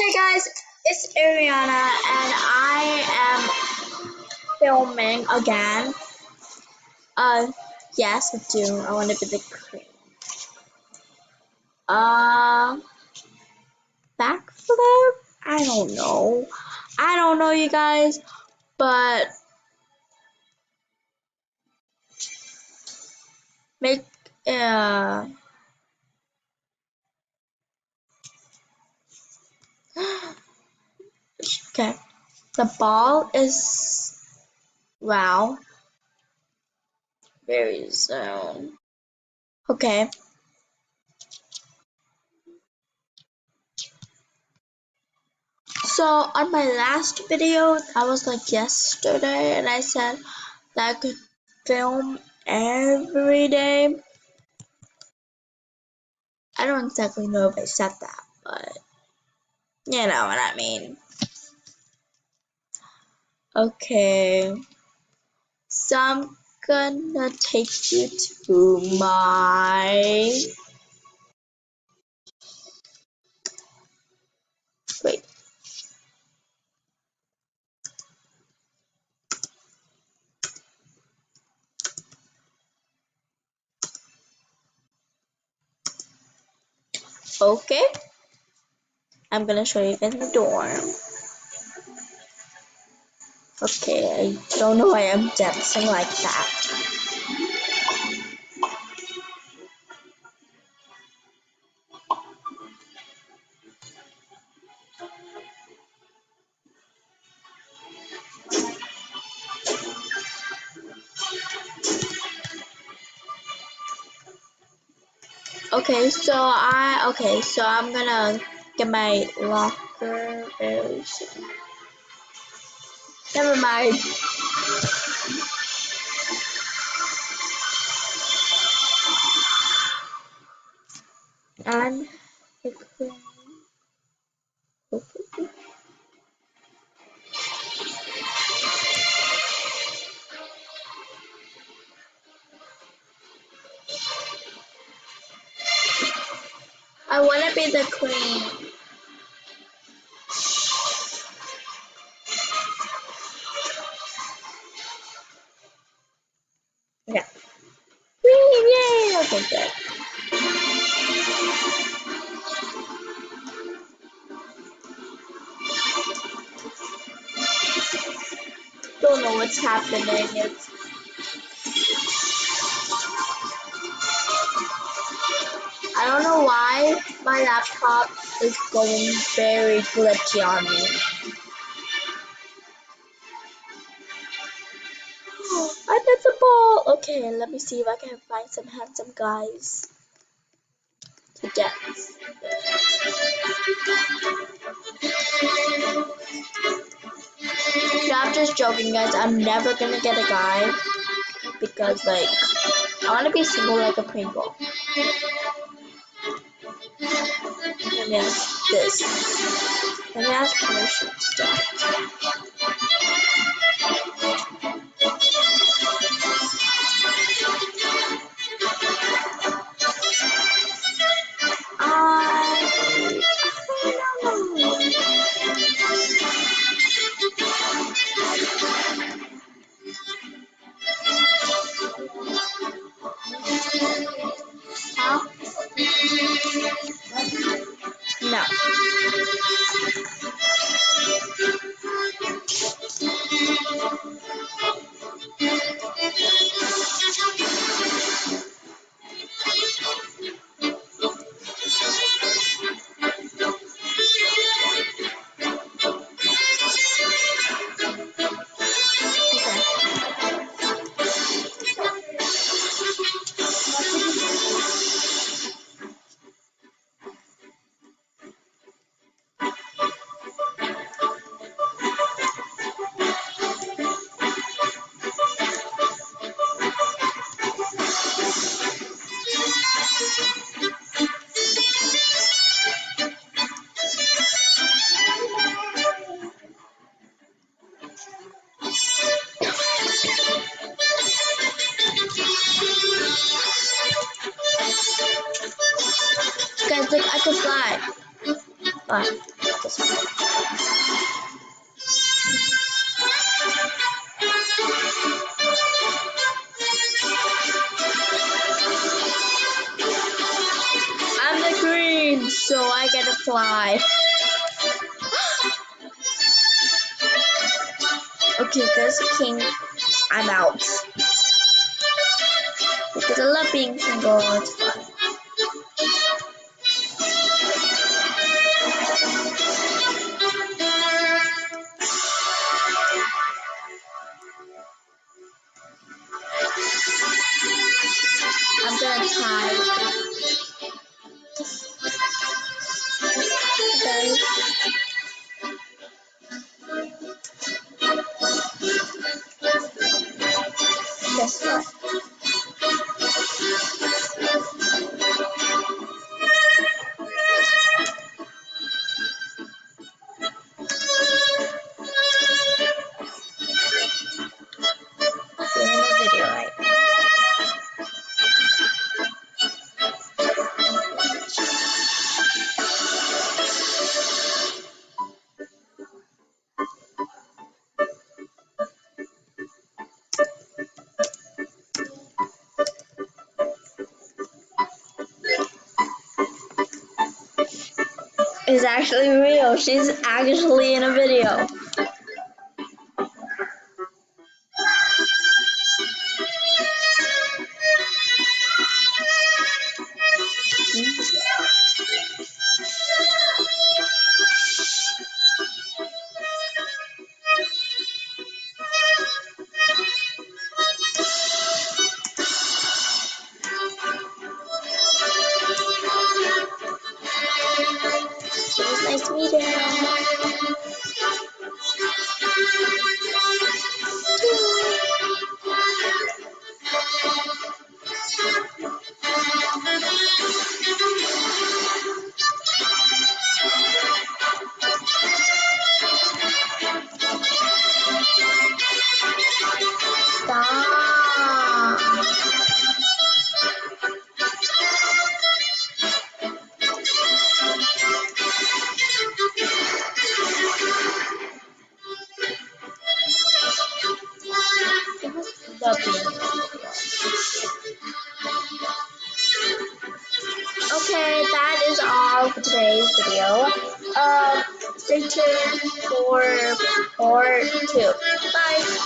Hey guys, it's Ariana and I am filming again. Yes, I do. I want to be the queen. Uh, Backflip? I don't know. I don't know, you guys, but make, uh, okay. The ball is, wow, very soon. Okay. So on my last video, that was like yesterday, and I said that I could film every day. I don't exactly know if I said that, but you know what I mean. Okay, so I'm gonna take you to my, wait, okay, I'm gonna show you in the dorm. Okay, I don't know why I'm dancing like that. Okay, so I'm gonna get my locker very soon. Never mind. I'm I wanna be the queen. Okay. Queen, yay! Okay, good. Don't know what's happening. I don't know why my laptop is going very glitchy on me. I hit the ball. Okay, let me see if I can find some handsome guys to dance. No, I'm just joking, guys. I'm never gonna get a guy because, like, I want to be single like a Pringle. Let me ask this. Let me ask permission to start. I don't know. Huh? No. Guys, look, I can fly. Fly. this one. I'm the green, so I get to fly. Okay, there's a king. I'm out. Because I love being single, it's fun. I'm gonna tie. Guys. Guess what? Doing a video right now. It's actually real. She's actually in a video. It was nice meeting you. Stop. Love being in a video. Okay, that is all for today's video. Stay tuned for part 2. Bye.